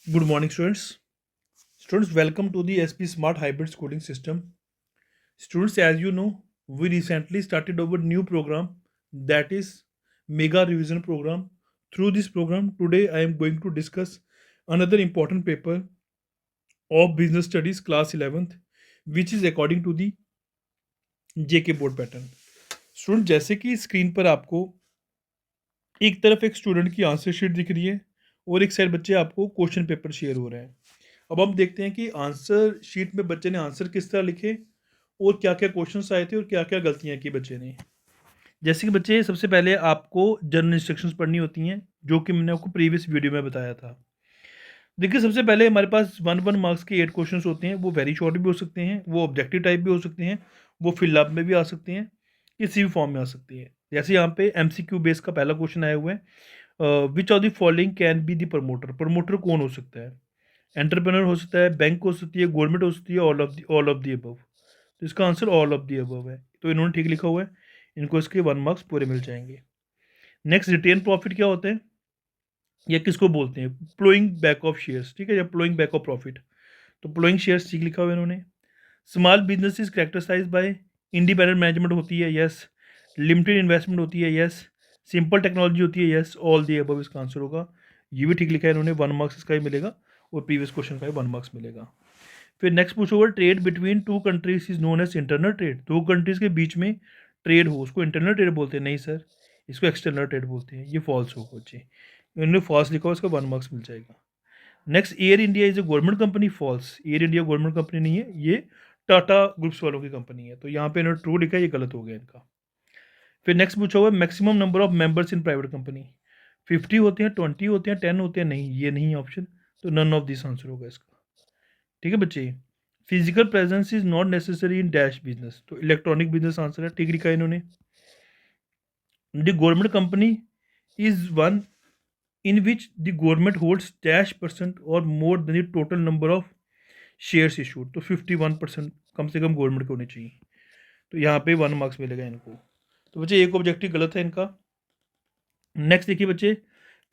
Good morning, students. Students, welcome to the SP Smart Hybrid Schooling System. Students, as you know, we recently started our new program, that is Mega Revision Program. Through this program, today I am going to discuss another important paper of Business Studies Class 11th, which is according to the JK Board pattern. Student, जैसे कि screen पर आपको एक तरफ एक student की answer sheet दिख रही है और एक साइड बच्चे आपको क्वेश्चन पेपर शेयर हो रहे हैं। अब हम देखते हैं कि आंसर शीट में बच्चे ने आंसर किस तरह लिखे और क्या क्या क्वेश्चंस आए थे और क्या क्या गलतियां की बच्चे ने। जैसे कि बच्चे, सबसे पहले आपको जनरल इंस्ट्रक्शंस पढ़नी होती हैं, जो कि मैंने आपको प्रीवियस वीडियो में बताया था। देखिए, सबसे पहले हमारे पास 1 मार्क्स के 8 क्वेश्चंस होते हैं। वो वेरी शॉर्ट भी हो सकते हैं, वो ऑब्जेक्टिव टाइप भी हो सकते हैं, वो फिलअप में भी आ सकते हैं, किसी भी फॉर्म में आ सकती है। जैसे यहाँ पे MCQ बेस का पहला क्वेश्चन आया हुआ है, which of the following can be the promoter. Promoter कौन हो सकता है? एंटरप्रेन्योर हो सकता है, बैंक हो सकती है, गवर्नमेंट हो सकती है, ऑल ऑफ दी अबव। तो इसका answer all of the above है। तो इन्होंने ठीक लिखा हुआ है, इनको इसके 1 मार्क्स पूरे मिल जाएंगे। नेक्स्ट, रिटेन प्रॉफिट क्या होता है या किसको बोलते हैं? प्लोइंग बैक ऑफ शेयर्स, ठीक है, या प्लोइंग बैक ऑफ प्रॉफिट। तो प्लोइंग शेयर्स ठीक लिखा हुआ है इन्होंने। Small business is characterize by independent management होती है, यस। लिमिटेड इन्वेस्टमेंट होती है, यस। सिंपल टेक्नोलॉजी होती है, यस। ऑल दी अबव इसका आंसर होगा। ये भी ठीक लिखा है इन्होंने, 1 मार्क्स इसका ही मिलेगा और प्रीवियस क्वेश्चन का भी 1 मार्क्स मिलेगा। फिर नेक्स्ट पूछो हुआ, trade between two countries is known as internal trade. दो कंट्रीज के बीच में ट्रेड हो उसको इंटरनल ट्रेड बोलते हैं? नहीं सर, इसको एक्सटर्नल ट्रेड बोलते हैं। ये फॉल्स होगा बच्चे, इन्होंने फॉल्स लिखा हो, इसका 1 मार्क्स मिल जाएगा। Next, Air India is a government company. False, Air India government company नहीं है, ये टाटा ग्रुप्स वालों की कंपनी है। तो यहाँ पे इन्होंने ट्रू लिखा है, ये गलत हो गया इनका। फिर नेक्स्ट पूछा हुआ, maximum number of members in private company 50 होते हैं, 20 होते हैं, 10 होते हैं? नहीं, ये नहीं है ऑप्शन, तो नन ऑफ दिस आंसर होगा इसका। ठीक है बच्चे। Physical presence is not necessary in dash business, तो इलेक्ट्रॉनिक बिजनेस आंसर है, ठीक लिखा है इन्होंने। The government company is one in which the government holds dash percent और more than the total number of shares issued, तो 51% कम से कम government के होने चाहिए। तो यहाँ पे 1 मार्क्स मिलेगा इनको। तो बच्चे, एक ऑब्जेक्टिव गलत है इनका। नेक्स्ट देखिए बच्चे,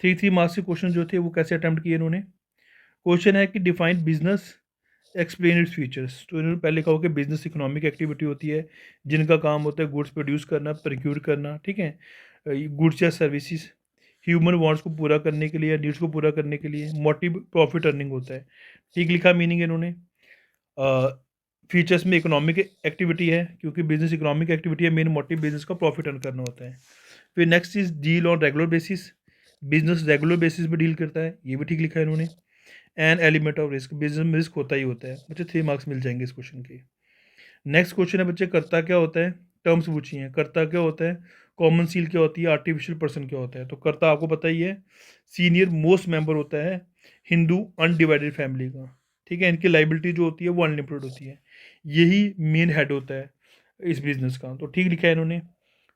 3 मार्क्स के क्वेश्चन जो थे वो कैसे अटेम्प्ट किए इन्होंने। क्वेश्चन है कि define business, explain its features. तो इन्होंने पहले कहा कि बिजनेस इकोनॉमिक एक्टिविटी होती है जिनका काम होता है गुड्स प्रोड्यूस करना, प्रोक्यूर करना, ठीक है, गुड्स या सर्विसेज ह्यूमन वांट्स को पूरा करने के लिए या नीड्स को पूरा करने के लिए। मोटिव प्रॉफिट अर्निंग होता है, ठीक लिखा मीनिंग इन्होंने। फीचर्स में इकोनॉमिक एक्टिविटी है, क्योंकि बिजनेस इकोनॉमिक एक्टिविटी है, मेन मोटिव बिजनेस का प्रॉफिट अर्न करना होता है। फिर next is deal on regular basis, business regular basis पे डील करता है, ये भी ठीक लिखा है इन्होंने। An element of risk, business में रिस्क होता ही होता है। बच्चे 3 मार्क्स मिल जाएंगे इस क्वेश्चन के। नेक्स्ट क्वेश्चन है बच्चे, करता क्या होता है? टर्म्स पूछी हैं। करता क्या होता है, कॉमन सील क्या होती है, आर्टिफिशियल पर्सन क्या होता है? तो करता आपको पता ही है, सीनियर मोस्ट मेंबर होता है हिंदू अनडिवाइडेड फैमिली का, ठीक है। इनकी लाइबिलिटी जो होती है वो अनलिमिटेड होती है, यही मेन हेड होता है इस बिजनेस का, तो ठीक लिखा है इन्होंने।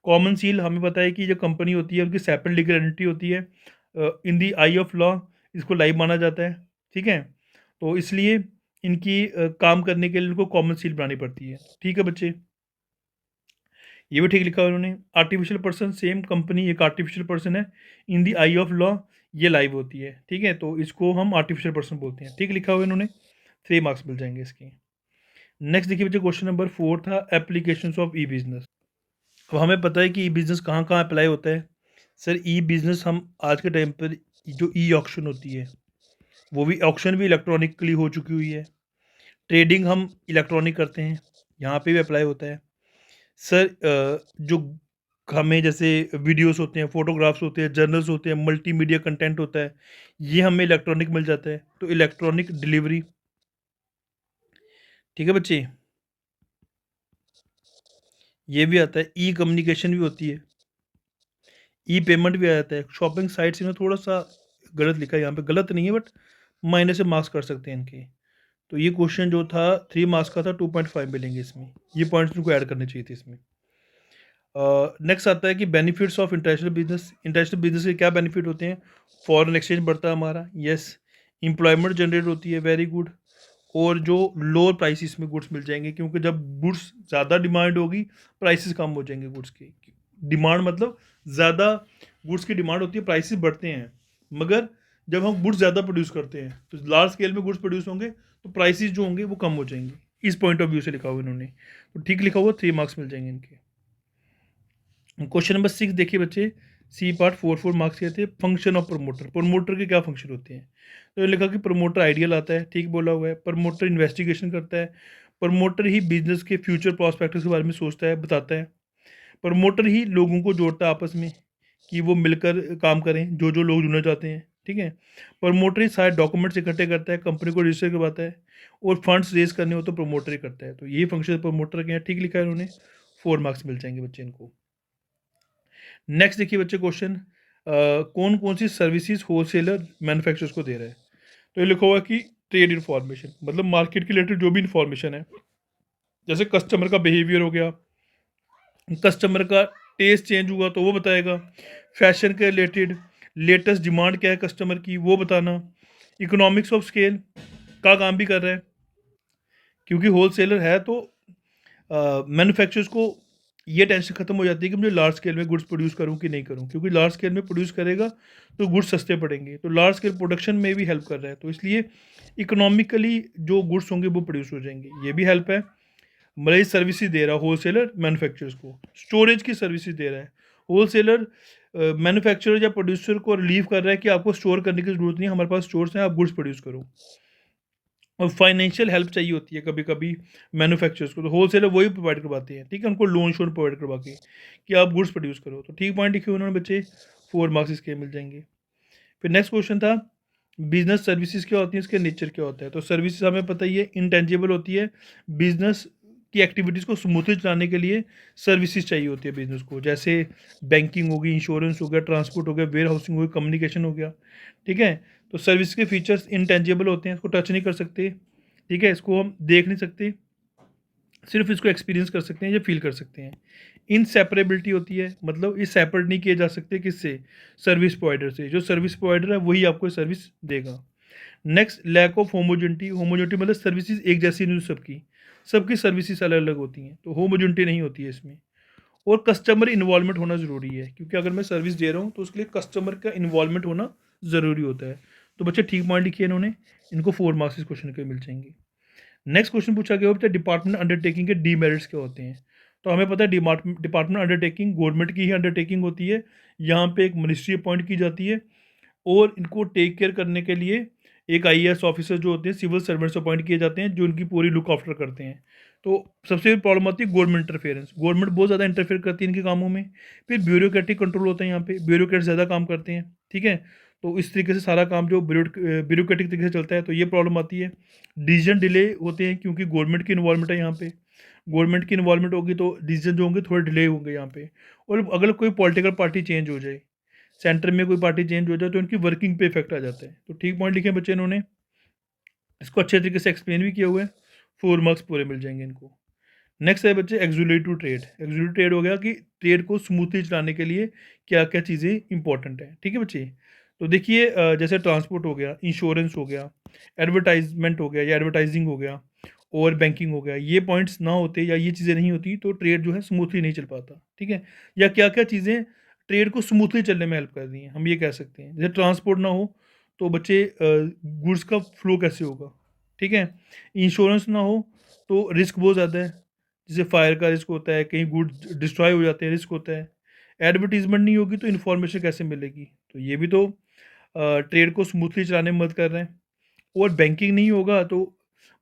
कॉमन सील हमें पता है कि जो कंपनी होती है उनकी सेपरेट लीगल एंटिटी होती है, इन दी आई ऑफ लॉ इसको लाइव माना जाता है, ठीक है। तो इसलिए इनकी काम करने के लिए इनको कॉमन सील बनानी पड़ती है, ठीक है बच्चे। ये भी ठीक लिखा हुआ उन्होंने। आर्टिफिशियल पर्सन, सेम कंपनी एक आर्टिफिशियल पर्सन है, इन दी आई ऑफ लॉ ये लाइव होती है, ठीक है, तो इसको हम आर्टिफिशियल पर्सन बोलते हैं, ठीक लिखा हुआ इन्होंने। 3 मार्क्स मिल जाएंगे इसके। नेक्स्ट देखिए बच्चे, क्वेश्चन नंबर 4 था एप्लीकेशंस ऑफ ई बिजनेस। अब हमें पता है कि ई बिज़नेस कहाँ कहाँ अप्लाई होता है। सर, ई बिज़नेस हम आज के टाइम पर जो ई ऑक्शन होती है, वो भी ऑक्शन भी इलेक्ट्रॉनिकली हो चुकी हुई है। ट्रेडिंग हम इलेक्ट्रॉनिक करते हैं, यहाँ पे भी अप्लाई होता है। सर, जो हमें जैसे वीडियोस होते हैं, फोटोग्राफ्स होते हैं, जर्नल्स होते हैं, मल्टीमीडिया कंटेंट होता है, ये हमें इलेक्ट्रॉनिक मिल जाता है, तो इलेक्ट्रॉनिक डिलीवरी, ठीक है बच्चे। ये भी आता है, ई कम्युनिकेशन भी होती है, ई पेमेंट भी आ जाता है। शॉपिंग साइट्स इन्हें थोड़ा सा गलत लिखा है, यहाँ पे गलत नहीं है बट माइनस से मार्क्स कर सकते हैं इनके। तो ये क्वेश्चन जो था 3 मार्क्स का था, 2.5 मिलेंगे इसमें, ये पॉइंट्स इनको ऐड करने चाहिए थे इसमें। नेक्स्ट आता है कि benefits of international business. International business के क्या बेनिफिट होते हैं? फॉरेन एक्सचेंज बढ़ता है हमारा, यस। एम्प्लॉयमेंट जनरेट होती है, वेरी गुड। और जो लोअर प्राइसेस में गुड्स मिल जाएंगे, क्योंकि जब गुड्स ज़्यादा डिमांड होगी प्राइसेस कम हो जाएंगे गुड्स की। डिमांड मतलब ज़्यादा गुड्स की डिमांड होती है, प्राइसेस बढ़ते हैं, मगर जब हम गुड्स ज़्यादा प्रोड्यूस करते हैं तो लार्ज स्केल में गुड्स प्रोड्यूस होंगे तो प्राइसेस जो होंगे वो कम हो जाएंगे। इस पॉइंट ऑफ व्यू से लिखा हुआ इन्होंने, तो ठीक लिखा हुआ, 3 मार्क्स मिल जाएंगे इनके। क्वेश्चन नंबर 6 देखिए बच्चे, सी पार्ट 4 मार्क्स के थे। फंक्शन ऑफ प्रमोटर, प्रमोटर के क्या फंक्शन होते हैं? तो ये लिखा कि प्रमोटर आइडिया लाता है, ठीक बोला हुआ है। प्रमोटर इन्वेस्टिगेशन करता है। प्रमोटर ही बिजनेस के फ्यूचर प्रॉस्पेक्ट्स के बारे में सोचता है, बताता है। प्रमोटर ही लोगों को जोड़ता है आपस में कि वो मिलकर काम करें, जो जो लोग जुड़ना चाहते हैं, ठीक है। प्रमोटर ही सारे डॉक्यूमेंट्स इकट्ठे करता है, कंपनी को रजिस्टर करवाता है, और फंड्स रेज करने हो तो प्रमोटर ही करता है। तो ये फंक्शन प्रमोटर के हैं, ठीक लिखा है इन्होंने, 4 मार्क्स मिल जाएंगे बच्चे इनको। नेक्स्ट देखिए बच्चे क्वेश्चन, कौन कौन सी सर्विसेज होलसेलर मैन्युफैक्चरर्स को दे रहा है? तो ये लिखा हुआ कि ट्रेड इन्फॉर्मेशन, मतलब मार्केट के रिलेटेड जो भी इन्फॉर्मेशन है, जैसे कस्टमर का बिहेवियर हो गया, कस्टमर का टेस्ट चेंज हुआ तो वो बताएगा, फैशन के रिलेटेड लेटेस्ट डिमांड क्या है कस्टमर की वो बताना, इकोनॉमिक्स ऑफ स्केल का काम भी कर रहा है, क्योंकि होलसेलर है तो मैन्युफैक्चरर्स को ये टेंशन खत्म हो जाती है कि मुझे लार्ज स्केल में गुड्स प्रोड्यूस करूं कि नहीं करूं, क्योंकि लार्ज स्केल में प्रोड्यूस करेगा तो गुड्स सस्ते पड़ेंगे, तो लार्ज स्केल प्रोडक्शन में भी हेल्प कर रहा है, तो इसलिए इकोनॉमिकली जो गुड्स होंगे वो प्रोड्यूस हो जाएंगे, ये भी हेल्प है। मतलब सर्विसेज दे रहा है होलसेलर मैन्युफैक्चरर्स को, स्टोरेज की सर्विसेज दे रहा है होलसेलर, मैन्युफैक्चरर या प्रोड्यूसर को रिलीव कर रहा है कि आपको स्टोर करने की जरूरत नहीं है, हमारे पास स्टोर्स हैं, आप गुड्स प्रोड्यूस करो। और फाइनेंशियल हेल्प चाहिए होती है कभी कभी मैन्युफैक्चरर्स को, तो होलसेलर वही प्रोवाइड करवाते हैं, ठीक है, उनको लोन शोन प्रोवाइड करवा के कि आप गुड्स प्रोड्यूस करो। तो ठीक पॉइंट लिखे उन्होंने बच्चे, 4 मार्क्स इसके मिल जाएंगे। फिर नेक्स्ट क्वेश्चन था, बिजनेस सर्विसेज क्या होती है, इसके नेचर क्या होता है? तो सर्विसेज हमें पता ही है इंटेंजिबल होती है, बिजनेस की एक्टिविटीज़ को स्मूथली चलाने के लिए सर्विसेज चाहिए होती है बिजनेस को, जैसे बैंकिंग होगी, इंश्योरेंस हो गया, ट्रांसपोर्ट हो गया, वेयर हाउसिंग हो गया, कम्युनिकेशन हो गया, ठीक है। तो सर्विस के फीचर्स इंटेंजिबल होते हैं, इसको टच नहीं कर सकते, ठीक है, इसको हम देख नहीं सकते, सिर्फ इसको एक्सपीरियंस कर सकते हैं या फील कर सकते हैं। इनसेपरेबिलिटी होती है, मतलब ये सेपरेट नहीं किए जा सकते किससे, सर्विस प्रोवाइडर से, जो सर्विस प्रोवाइडर है वही आपको सर्विस देगा। Next, lack of homogeneity, homogeneity मतलब सर्विसेज एक जैसी नहीं सबकी, सबकी सर्विसेज अलग अलग होती हैं, तो होमोजेनिटी नहीं होती है इसमें। और कस्टमर इन्वॉल्वमेंट होना ज़रूरी है, क्योंकि अगर मैं सर्विस दे रहा हूँ तो उसके लिए कस्टमर का इन्वॉल्वमेंट होना ज़रूरी होता है। तो बच्चे ठीक पॉइंट लिखिए इन्होंने, इनको 4 मार्क्स इस क्वेश्चन के मिल जाएंगे। नेक्स्ट क्वेश्चन पूछा गया होता है डिपार्टमेंट अंडरटेकिंग के डीमेरिट्स क्या होते हैं? तो हमें पता है डिपार्टमेंट अंडरटेकिंग गवर्नमेंट की ही अंडरटेकिंग होती है, यहाँ पे एक मिनिस्ट्री अपॉइंट की जाती है, और इनको टेक केयर करने के लिए एक आईएएस ऑफिसर जो होते हैं सिविल सर्वेंट्स अपॉइंट किए जाते हैं, जो उनकी पूरी लुक आफ्टर करते हैं। तो सबसे प्रॉब्लम आती है गवर्नमेंट इंटरफेरेंस, गवर्नमेंट बहुत ज़्यादा इंटरफेयर करती है इनके कामों में। फिर ब्यूरोक्रेटिक कंट्रोल होता है, यहाँ पे ब्यूरोक्रेट ज़्यादा काम करते हैं, ठीक है। तो इस तरीके से सारा काम जो ब्यूरोक्रेटिक तरीके से चलता है, तो ये प्रॉब्लम आती है। डिसीजन डिले होते हैं, क्योंकि गवर्नमेंट की इन्वॉल्वमेंट है यहाँ पे, गवर्नमेंट की इन्वॉल्वमेंट होगी तो डिसीजन जो होंगे थोड़े डिले होंगे यहाँ पे। और अगर कोई पॉलिटिकल पार्टी चेंज हो जाए, सेंटर में कोई पार्टी चेंज हो जाए, तो उनकी वर्किंग पे इफेक्ट आ जाता है। तो ठीक पॉइंट लिखे बच्चे इन्होंने, इसको अच्छे तरीके से एक्सप्लेन भी किया हुआ है, 4 मार्क्स पूरे मिल जाएंगे इनको। नेक्स्ट है बच्चे एक्सुलेटिव ट्रेड, एक्सुलेटिव ट्रेड हो गया कि ट्रेड को स्मूथली चलाने के लिए क्या क्या चीज़ें इंपॉर्टेंट है, ठीक है बच्चे। तो देखिए जैसे ट्रांसपोर्ट हो गया, इंश्योरेंस हो गया, एडवर्टाइजमेंट हो गया या एडवर्टाइजिंग हो गया, और बैंकिंग हो गया, ये पॉइंट्स ना होते या ये चीज़ें नहीं होती तो ट्रेड जो है स्मूथली नहीं चल पाता, ठीक है। या क्या क्या चीज़ें ट्रेड को स्मूथली चलने में हेल्प कर रही हैं, हम ये कह सकते हैं। जैसे ट्रांसपोर्ट ना हो तो बच्चे गुड्स का फ्लो कैसे होगा, ठीक है। इंश्योरेंस ना हो तो रिस्क बहुत ज़्यादा है, जैसे फायर का रिस्क होता है, कहीं गुड्स डिस्ट्रॉय हो जाते हैं, रिस्क होता है। एडवर्टीजमेंट नहीं होगी तो इन्फॉर्मेशन कैसे मिलेगी, तो ये भी तो ट्रेड को स्मूथली चलाने में मदद कर रहे हैं। और बैंकिंग नहीं होगा तो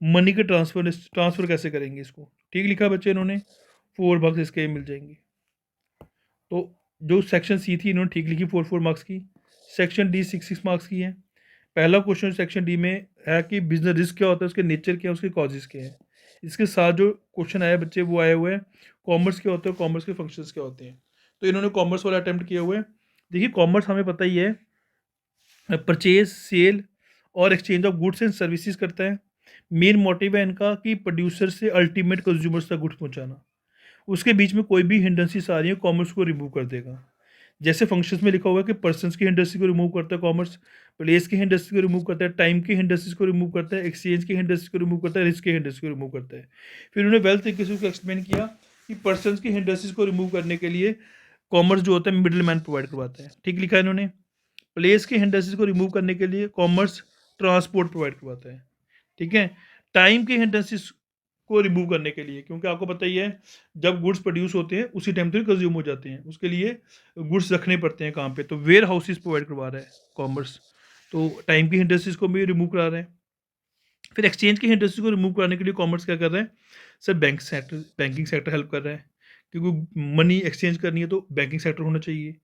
मनी के ट्रांसफ़र कैसे करेंगे इसको, ठीक लिखा है बच्चे इन्होंने, 4 मार्क्स इसके मिल जाएंगे। तो जो सेक्शन सी थी इन्होंने ठीक लिखी 4 मार्क्स की, सेक्शन डी 6 मार्क्स की है। पहला क्वेश्चन सेक्शन डी में है कि बिजनेस रिस्क क्या होता है, उसके नेचर क्या है, उसके कॉजेज़ क्या है। इसके साथ जो क्वेश्चन आया बच्चे वो आए हुए हैं कॉमर्स क्या होता है, कॉमर्स के फंक्शंस क्या होते हैं। तो इन्होंने कॉमर्स वाला अटैम्प्ट किया हुआ है। देखिए कॉमर्स हमें पता ही है, परचेज, सेल और exchange of goods and services करता है। मेन मोटिव है इनका कि प्रोड्यूसर से अल्टीमेट कंज्यूमर्स तक गुड्स पहुंचाना। उसके बीच में कोई भी हिंड्रेंसेस आ रही है कॉमर्स को रिमूव कर देगा। जैसे फंक्शंस में लिखा हुआ है कि पर्सन्स की हिंड्रेंसी को रिमूव करता है कॉमर्स, प्लेस की हिंड्रेंसी को रिमूव करता है, टाइम की हिंड्रेंसीज को रिमूव करता है, एक्सचेंज की हिंड्रेंसी को रिमूव करता है, रिस्क की हिंड्रेंसी को रिमूव करता है। फिर उन्होंने वेल तरीके से उसको एक्सप्लेन किया कि पर्सन्स की हिंड्रेंसीज को रिमूव करने के लिए कॉमर्स जो होता है मिडिल मैन प्रोवाइड करवाता है, ठीक लिखा है इन्होंने। प्लेस के हिंड्रेंसेस को रिमूव करने के लिए कॉमर्स ट्रांसपोर्ट प्रोवाइड करवाता है, ठीक है। टाइम के हिंड्रेंसेस को रिमूव करने के लिए, क्योंकि आपको पता ही है जब गुड्स प्रोड्यूस होते हैं उसी टाइम तो कंज्यूम हो जाते हैं, उसके लिए गुड्स रखने पड़ते हैं कहाँ पे, तो वेयर हाउसेस प्रोवाइड करवा रहा है कॉमर्स, तो टाइम की हिंड्रेंसेस को भी रिमूव करा रहा है। फिर एक्सचेंज की हिंड्रेंसेस को रिमूव कराने के लिए कॉमर्स क्या कर रहा है, सर बैंकिंग सेक्टर हेल्प कर रहा है, क्योंकि मनी एक्सचेंज करनी है तो बैंकिंग सेक्टर होना चाहिए।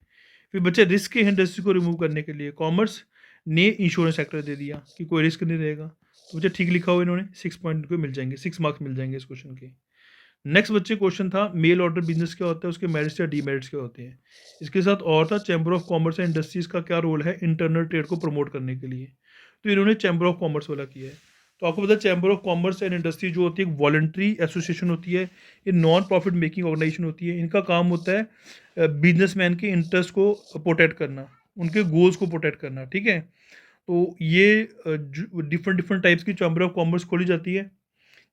फिर बच्चे रिस्क के हिंड्रेंसेस को रिमूव करने के लिए कॉमर्स ने इंश्योरेंस सेक्टर दे दिया कि कोई रिस्क नहीं रहेगा, तो बच्चे ठीक लिखा हुआ इन्होंने, 6 पॉइंट को मिल जाएंगे, 6 मार्क्स मिल जाएंगे इस क्वेश्चन के। नेक्स्ट बच्चे क्वेश्चन था मेल ऑर्डर बिजनेस क्या होता है, उसके मेरिट्स या डीमेरिट्स क्या होते हैं। इसके साथ और था chamber of commerce and industries का क्या रोल है इंटरनल ट्रेड को प्रमोट करने के लिए, तो इन्होंने चैम्बर ऑफ कॉमर्स वाला किया है। तो आपको पता है chamber of commerce and industry जो होती है एक वॉलंटरी एसोसिएशन होती है, ये नॉन प्रॉफिट मेकिंग ऑर्गेनाइजेशन होती है। इनका काम होता है बिजनेसमैन के इंटरेस्ट को प्रोटेक्ट करना, उनके गोल्स को प्रोटेक्ट करना, ठीक है। तो ये डिफरेंट डिफरेंट टाइप्स की चैम्बर ऑफ कॉमर्स खोली जाती है,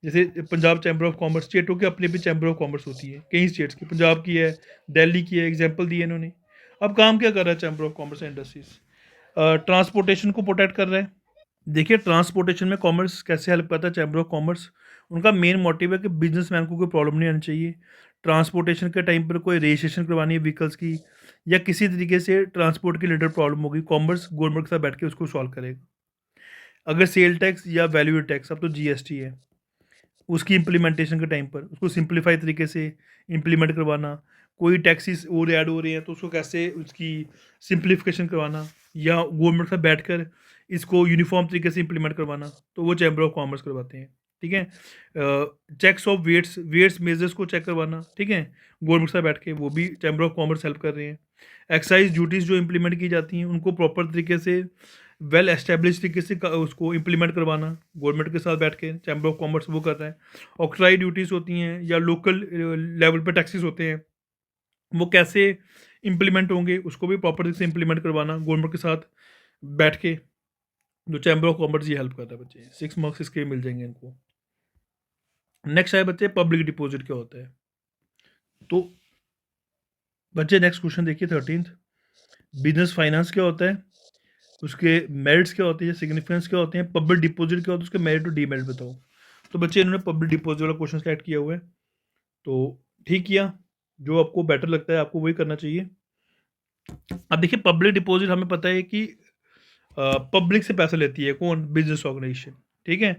जैसे पंजाब चैम्बर ऑफ कॉमर्स, स्टेटों के अपनी अपनी चैम्बर ऑफ कॉमर्स होती है, कई स्टेट्स की, पंजाब की है, दिल्ली की है, एग्जाम्पल दिए इन्होंने। अब काम क्या कर रहा है chamber of commerce and industries, transportation को प्रोटेक्ट कर रहा है। देखिए ट्रांसपोर्टेशन में कॉमर्स कैसे हेल्प करता है चैम्बर ऑफ कॉमर्स, उनका मेन मोटिव है कि बिजनेसमैन को कोई प्रॉब्लम नहीं आनी चाहिए, ट्रांसपोर्टेशन के टाइम पर कोई रजिस्ट्रेशन करवानी है व्हीकल्स की, या किसी तरीके से ट्रांसपोर्ट की रिलेटेड प्रॉब्लम होगी, कॉमर्स गवर्नमेंट के साथ बैठ के उसको सॉल्व करेगा। अगर सेल टैक्स या वैल्यू टैक्स, अब तो जीएसटी है, उसकी इम्प्लीमेंटेशन के टाइम पर उसको सिंप्लीफाई तरीके से इम्प्लीमेंट करवाना, कोई टैक्सेस और ऐड हो रहे हैं तो उसको कैसे उसकी सिंप्लीफिकेशन करवाना, या गवर्नमेंट से बैठकर इसको यूनिफॉर्म तरीके से इम्प्लीमेंट करवाना, तो वो चैम्बर ऑफ कॉमर्स करवाते हैं, ठीक है। चेक्स ऑफ वेट्स मेजर्स को चेक करवाना, ठीक है, गवर्नमेंट से बैठ के, वो भी चैम्बर ऑफ कॉमर्स हेल्प कर रहे हैं। एक्साइज ड्यूटीज़ जो इम्प्लीमेंट की जाती हैं उनको प्रॉपर तरीके से वेल एस्टेब्लिश तरीके से उसको इम्प्लीमेंट करवाना, गवर्नमेंट के साथ बैठ के चैम्बर ऑफ कॉमर्स वो कर रहा है। ऑक्ट्राई ड्यूटीज़ होती हैं या लोकल लेवल पर टैक्सेस होते हैं, वो कैसे इम्प्लीमेंट होंगे उसको भी प्रॉपर तरीके से इम्प्लीमेंट करवाना गवर्नमेंट के साथ बैठ के, जो चैम्बर ऑफ कॉमर्स ये हेल्प करता है बच्चे, 6 मार्क्स इसके मिल जाएंगे इनको। नेक्स्ट है बच्चे पब्लिक डिपॉजिट क्या होता है, तो बच्चे नेक्स्ट क्वेश्चन देखिए 13th, बिजनेस फाइनेंस क्या होता है, उसके मेरिट्स क्या होते हैं, सिग्निफिकेंस क्या होते हैं, पब्लिक डिपॉजिट क्या होता है, उसके मेरिट और डीमेरिट बताओ। तो बच्चे इन्होंने पब्लिक डिपॉजिट वाला क्वेश्चन सेलेक्ट किया हुआ है, तो ठीक किया, जो आपको बेटर लगता है आपको वही करना चाहिए। अब देखिए पब्लिक डिपॉजिट हमें पता है कि पब्लिक से पैसा लेती है कौन, बिजनेस ऑर्गेनाइजेशन, ठीक है।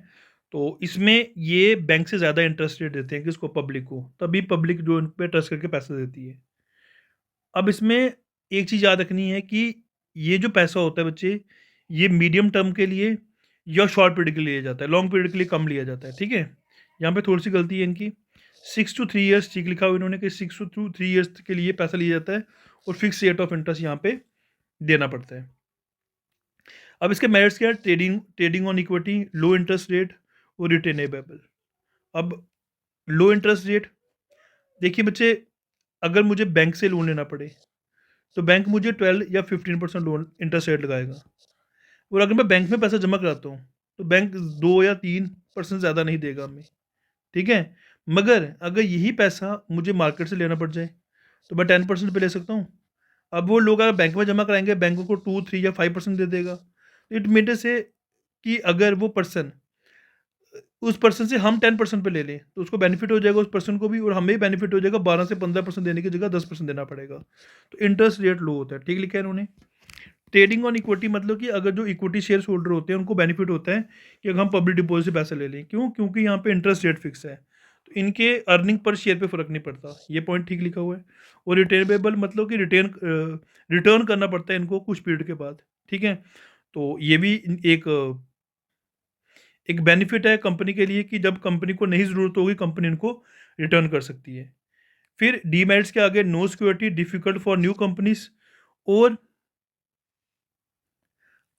तो इसमें ये बैंक से ज़्यादा इंटरेस्ट रेट देते हैं किसको, पब्लिक को, तभी पब्लिक जो इन पर ट्रस्ट करके पैसा देती है। अब इसमें एक चीज़ याद रखनी है कि ये जो पैसा होता है बच्चे, ये मीडियम टर्म के लिए या शॉर्ट पीरियड के लिए लिया जाता है, लॉन्ग पीरियड के लिए कम लिया जाता है, ठीक है। यहाँ पे थोड़ी सी गलती है इनकी, 6 to 3 ईयर्स ठीक लिखा हुआ इन्होंने कि 6 to 3 ईयर्स के लिए पैसा लिया जाता है और फिक्स रेट ऑफ इंटरेस्ट यहाँ पे देना पड़ता है। अब इसके मेरिट्स क्या है, trading on equity, low interest rate और रिटेनेबल। अब लो इंटरेस्ट रेट, देखिए बच्चे अगर मुझे बैंक से लोन लेना पड़े तो बैंक मुझे 12 या 15% लोन इंटरेस्ट रेट लगाएगा, और अगर मैं बैंक में पैसा जमा कराता हूँ तो बैंक 2 या 3% ज़्यादा नहीं देगा हमें, ठीक है। मगर अगर यही पैसा मुझे मार्केट से लेना पड़ जाए तो मैं 10% पे ले सकता हूँ। अब वो लोग अगर बैंक में जमा कराएंगे बैंक को 2, 3 या 5% दे देगा, इट मीन से कि अगर वो पर्सन उस पर्सन से हम 10% पे ले लें तो उसको बेनिफिट हो जाएगा उस पर्सन को भी, और हमें भी बेनिफिट हो जाएगा, 12 से 15% देने की जगह 10% देना पड़ेगा, तो इंटरेस्ट रेट लो होता है, ठीक लिखा है इन्होंने। ट्रेडिंग ऑन इक्विटी मतलब कि अगर जो इक्विटी शेयर्स होल्डर होते हैं उनको बेनिफिट होता है कि अगर हम पब्लिक डिपॉजिट से पैसे ले लें, क्यों, क्योंकि यहाँ पे इंटरेस्ट रेट फिक्स है, तो इनके अर्निंग पर शेयर पे फर्क नहीं पड़ता, ये पॉइंट ठीक लिखा हुआ है। और रिटेनेबल मतलब कि रिटर्न करना पड़ता है इनको कुछ पीरियड के बाद, ठीक है। तो ये भी एक एक बेनिफिट है कंपनी के लिए कि जब कंपनी को नहीं ज़रूरत होगी कंपनी इनको रिटर्न कर सकती है। फिर डीमेरिट्स के आगे no security, difficult for new companies और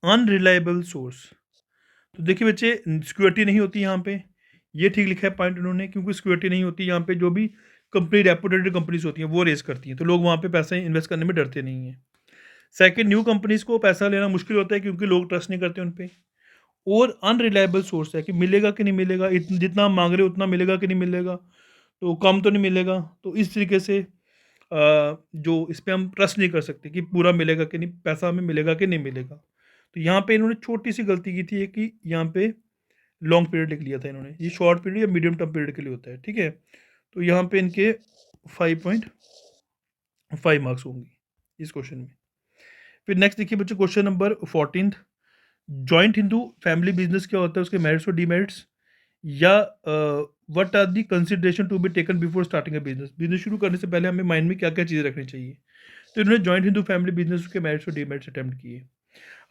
अनरिलायबल सोर्स। तो देखिए बच्चे सिक्योरिटी नहीं होती यहाँ पे, ये ठीक लिखा है पॉइंट उन्होंने, क्योंकि सिक्योरिटी नहीं होती यहाँ पे, जो भी कंपनी रेपुटेड कंपनीज होती हैं वो रेस करती हैं, तो लोग वहाँ पे पैसा इन्वेस्ट करने में डरते नहीं हैं। सेकंड, न्यू कंपनीज को पैसा लेना मुश्किल होता है क्योंकि लोग ट्रस्ट नहीं करते उन पे, और अनरिलायबल सोर्स है कि मिलेगा कि नहीं मिलेगा, जितना हम मांग रहे हो उतना मिलेगा कि नहीं मिलेगा, तो कम तो नहीं मिलेगा, तो इस तरीके से जो इस पे हम ट्रस्ट नहीं कर सकते कि पूरा मिलेगा कि नहीं, पैसा हमें मिलेगा कि नहीं मिलेगा। तो यहाँ पे इन्होंने छोटी-सी गलती की थी ये कि यहाँ पे लॉन्ग पीरियड लिख लिया था इन्होंने। ये शॉर्ट पीरियड या मीडियम टर्म पीरियड के लिए होता है, ठीक है? तो यहाँ पे इनके 5.5 मार्क्स होंगे इस क्वेश्चन में। फिर नेक्स्ट देखिए बच्चों question number 14th, joint Hindu family business क्या होता है, उसके मेरिट्स और डीमेरिट्स, या what are the consideration to be taken before starting a business. Business शुरू करने से पहले हमें माइंड में क्या क्या चीज़ें रखनी चाहिए। तो इन्होंने जॉइंट हिंदू फैमिली बिजनेस के मेरिट्स और डीमेरिट्स अटेम्प्ट किए।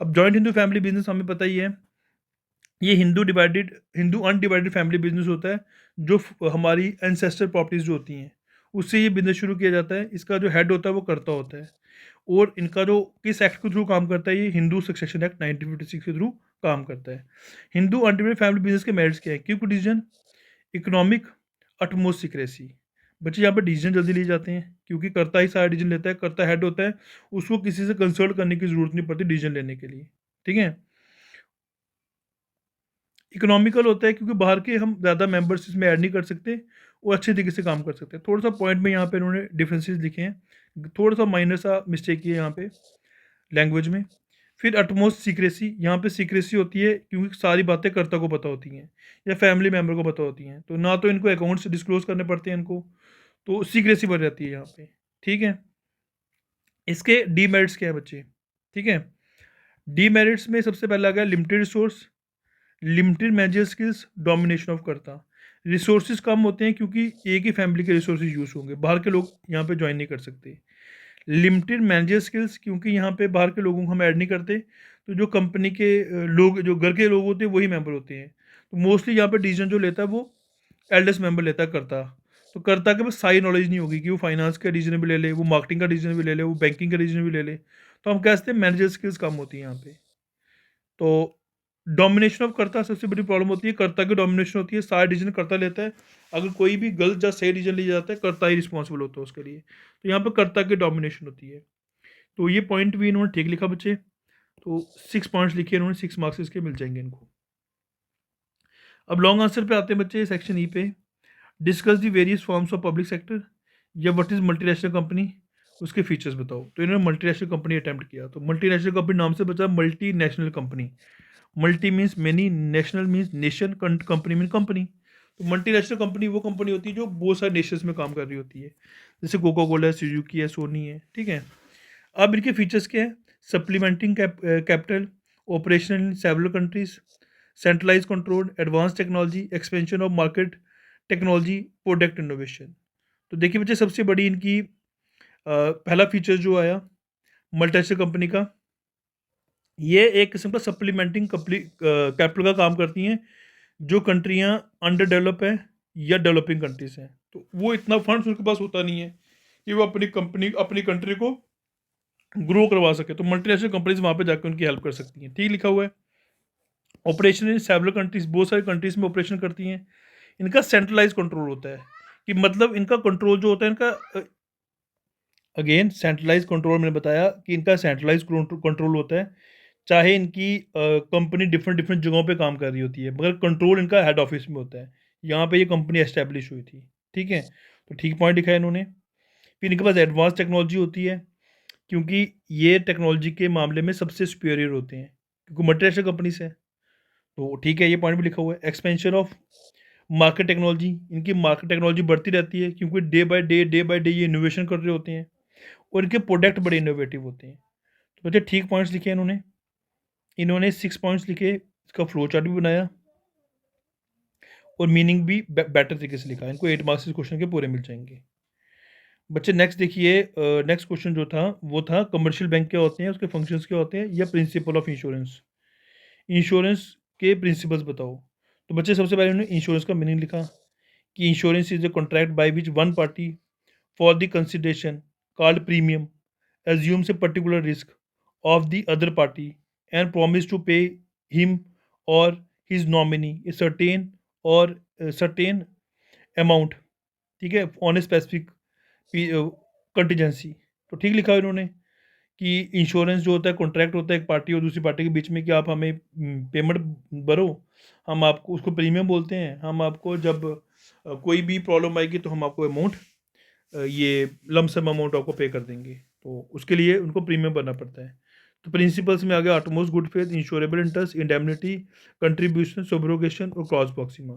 अब जॉइंट हिंदू फैमिली बिजनेस हमें पता ही है, ये हिंदू अनडिवाइडेड फैमिली बिजनेस होता है, जो हमारी एंसेस्टर प्रॉपर्टीज जो होती हैं उससे ये बिजनेस शुरू किया जाता है। इसका जो हेड होता है वो कर्ता होता है, और इनका जो किस एक्ट के थ्रू काम करता है, ये हिंदू सक्सेशन एक्ट 1956 के थ्रू काम करता है। हिंदू अनडिवाइडेड फैमिली बिजनेस के मेरिट्स क्या है? Quick decision, economic, utmost secrecy. बच्चे यहाँ पर डिसीजन जल्दी लिए जाते हैं क्योंकि कर्ता ही सारा डिसीजन लेता है, कर्ता हेड होता है, उसको किसी से कंसल्ट करने की जरूरत नहीं पड़ती डिसीजन लेने के लिए, ठीक है। इकोनॉमिकल होता है क्योंकि बाहर के हम ज़्यादा मेंबर्स इसमें ऐड नहीं कर सकते, वो अच्छे तरीके से काम कर सकते हैं। थोड़ा सा पॉइंट में यहाँ पे इन्होंने डिफरेंसेस लिखे हैं, थोड़ा सा माइनर सा मिस्टेक किया है यहाँ पे लैंग्वेज में। फिर अटमोस्ट सीक्रेसी, यहाँ पे सीक्रेसी होती है क्योंकि सारी बातें कर्ता को पता होती हैं या फैमिली मेम्बर को पता होती हैं, तो ना तो इनको अकाउंट्स डिस्क्लोज करने पड़ते हैं इनको, तो सीक्रेसी बढ़ जाती है यहाँ पे, ठीक है। इसके डीमेरिट्स क्या है बच्चे, ठीक है। डीमेरिट्स में सबसे पहला आ गया limited resource, limited manager skills, domination of करता। रिसोर्सेज कम होते हैं क्योंकि एक ही फैमिली के रिसोर्सेज यूज़ होंगे, बाहर के लोग यहाँ पे ज्वाइन नहीं कर सकते। लिमिटेड मैनेजर स्किल्स क्योंकि यहाँ पे बाहर के लोगों को हम ऐड नहीं करते, तो जो कंपनी के लोग, जो घर के लोग होते हैं वही मेंबर होते हैं, तो मोस्टली यहाँ पे डिसीजन जो लेता है वो एल्डेस्ट मेंबर लेता है, करता। तो करता के पास सारी नॉलेज नहीं होगी कि वो फाइनेंस का डिसीजन भी ले ले, वो मार्केटिंग का डिसीजन भी ले ले, वो बैंकिंग का डिसीजन भी ले ले, तो हम कहते हैं मैनेजर स्किल्स कम होती है यहाँ पे। तो डोमिनेशन ऑफ कर्ता सबसे बड़ी प्रॉब्लम होती है, कर्ता की डोमिनेशन होती है, सारा डिसीजन कर्ता लेता है, अगर कोई भी गलत या सही डिसीजन लिया जाता है कर्ता ही रिस्पॉन्सिबल होता है उसके लिए, तो यहाँ पर कर्ता की डोमिनेशन होती है। तो ये पॉइंट भी इन्होंने ठीक लिखा बच्चे, तो 6 पॉइंट्स लिखे इन्होंने, 6 मार्क्स इसके मिल जाएंगे इनको। अब लॉन्ग आंसर पे आते हैं बच्चे सेक्शन ई पे, discuss the various forms of public sector, या व्हाट इज़ मल्टीनेशनल कंपनी, उसके फीचर्स बताओ। तो इन्होंने मल्टीनेशनल कंपनी अटैम्प्ट किया, तो मल्टीनेशनल कंपनी नाम से बचा multi national company. Multi means many, national means nation, company mean company. तो मल्टीनेशनल कंपनी वो कंपनी होती है जो बहुत सारे नेशंस में काम कर रही होती है, जैसे कोका कोला है, सुजुकी है, सोनी है, ठीक है। अब इनके फीचर्स क्या है? Supplementing capital, operation in several countries, centralize control, advance technology, expansion of market technology, product innovation. तो देखिए बच्चे सबसे बड़ी इनकी पहला फीचर जो आया मल्टीनेशनल कंपनी का, ये एक किस्म का सप्लीमेंटिंग कैपिटल का काम करती हैं जो कंट्रियां अंडर डेवलप है या डेवलपिंग कंट्रीज हैं, तो वो इतना फंड्स उनके पास होता नहीं है कि वो अपनी कंट्री को ग्रो करवा सके, तो मल्टीनेशनल कंपनीज वहाँ पे जाकर उनकी हेल्प कर सकती हैं, ठीक लिखा हुआ है। ऑपरेशन इन सेवरल कंट्रीज, बहुत सारी कंट्रीज में ऑपरेशन करती हैं। इनका सेंट्रलाइज कंट्रोल होता है, कि मतलब इनका कंट्रोल जो होता है इनका, अगेन सेंट्रलाइज कंट्रोल मैंने बताया कि इनका सेंट्रलाइज कंट्रोल होता है, चाहे इनकी कंपनी डिफरेंट डिफरेंट जगहों पे काम कर रही होती है, मगर कंट्रोल इनका हेड ऑफिस में होता है, यहाँ पे ये कंपनी एस्टेब्लिश हुई थी, ठीक है। तो ठीक पॉइंट लिखा है इन्होंने। फिर इनके पास एडवांस टेक्नोलॉजी होती है क्योंकि ये टेक्नोलॉजी के मामले में सबसे सुपीरियर होते हैं क्योंकि मल्टीनेशनल कंपनीज है, तो ठीक है, ये पॉइंट भी लिखा हुआ है। एक्सपेंशन ऑफ मार्केट टेक्नोलॉजी, इनकी मार्केट टेक्नोलॉजी बढ़ती रहती है क्योंकि डे बाय डे ये इनोवेशन कर रहे होते हैं और इनके प्रोडक्ट बड़े इनोवेटिव होते हैं। तो बच्चे ठीक पॉइंट्स लिखे हैं इन्होंने, 6 पॉइंट्स लिखे, इसका फ्लो चार्ट भी बनाया और मीनिंग भी बेटर तरीके से लिखा है। इनको 8 मार्क्स इस क्वेश्चन के पूरे मिल जाएंगे। बच्चे नेक्स्ट देखिए, नेक्स्ट क्वेश्चन जो था वो था कमर्शियल बैंक क्या होते हैं, उसके फंक्शंस क्या होते हैं, या प्रिंसिपल ऑफ इंश्योरेंस, इंश्योरेंस के प्रिंसिपल्स बताओ। तो बच्चे सबसे पहले उन्होंने इंश्योरेंस का मीनिंग लिखा कि insurance is a contract by which one party for the consideration called premium assumes a particular risk of the other party and promise to pay him or his nominee a certain amount, ठीक है, on a specific contingency. तो ठीक लिखा है इन्होंने कि insurance जो होता है कॉन्ट्रैक्ट होता है एक पार्टी और दूसरी पार्टी के बीच में कि आप हमें पेमेंट भरो, हम आपको, उसको प्रीमियम बोलते हैं, हम आपको जब कोई भी प्रॉब्लम आएगी तो हम आपको अमाउंट ये लमसम अमाउंट आपको पे कर देंगे, तो उसके लिए उनको प्रीमियम भरना पड़ता है। तो प्रिंसिपल्स में आ गया utmost good faith, insurable interest, indemnity, contribution, subrogation और क्रॉस प्रॉक्सिमा।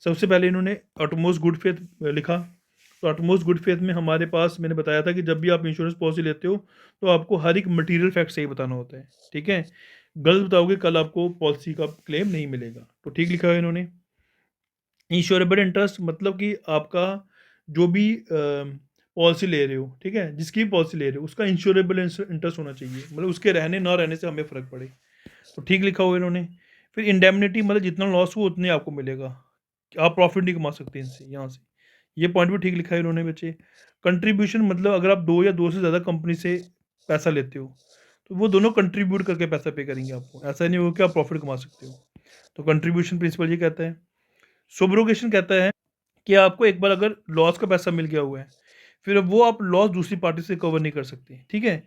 सबसे पहले इन्होंने ऑटोमोस्ट गुड फेथ लिखा। तो ऑटोमोस्ट गुड फेथ में हमारे पास मैंने बताया था कि जब भी आप इंश्योरेंस पॉलिसी लेते हो तो आपको हर एक मटेरियल फैक्ट सही बताना होता है, ठीक है। गलत बताओगे कल आपको पॉलिसी का क्लेम नहीं मिलेगा। तो ठीक लिखा है इन्होंने। इंश्योरेबल इंटरेस्ट मतलब कि आपका जो भी पॉलिसी ले रहे हो, ठीक है, जिसकी भी पॉलिसी ले रहे हो उसका इंश्योरेबल इंटरेस्ट होना चाहिए, मतलब उसके रहने ना रहने से हमें फ़र्क पड़े। तो ठीक लिखा हुआ इन्होंने। फिर इंडेमनिटी मतलब जितना लॉस हुआ उतने आपको मिलेगा, आप प्रॉफिट नहीं कमा सकते इनसे, यहाँ से। ये पॉइंट भी ठीक लिखा है इन्होंने बच्चे। कंट्रीब्यूशन मतलब अगर आप 2 या 2 से ज़्यादा कंपनी से पैसा लेते हो तो वो दोनों कंट्रीब्यूट करके पैसा पे करेंगे आपको, ऐसा नहीं होगा कि आप प्रॉफिट कमा सकते हो। तो कंट्रीब्यूशन प्रिंसिपल ये कहता है। सुब्रोगेशन कहता है कि आपको एक बार अगर लॉस का पैसा मिल गया हुआ है, फिर अब वो आप लॉस दूसरी पार्टी से कवर नहीं कर सकते, ठीक है।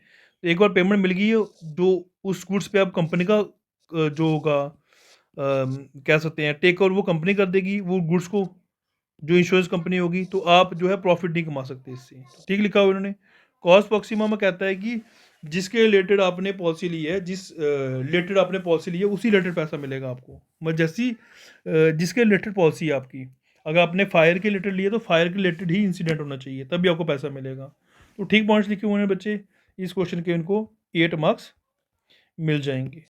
तो एक बार पेमेंट मिल गई है, जो उस गुड्स पे आप कंपनी का जो होगा कह सकते हैं टेक ओवर वो कंपनी कर देगी वो गुड्स को, जो इंश्योरेंस कंपनी होगी, तो आप जो है प्रॉफिट नहीं कमा सकते इससे। तो ठीक लिखा हुआ इन्होंने। कॉस्ट प्रॉक्सिमा में कहता है कि जिसके रिलेटेड आपने पॉलिसी ली है, जिस रिलेटेड आपने पॉलिसी ली है उसी रिलेटेड पैसा मिलेगा आपको। मतलब जैसी जिसके रिलेटेड पॉलिसी है आपकी, अगर आपने फायर के रिलेटेड लिया तो फायर के रिलेटेड ही इंसिडेंट होना चाहिए, तभी आपको पैसा मिलेगा। तो ठीक पॉइंट्स लिखे हुए हैं बच्चे, इस क्वेश्चन के इनको 8 मार्क्स मिल जाएंगे।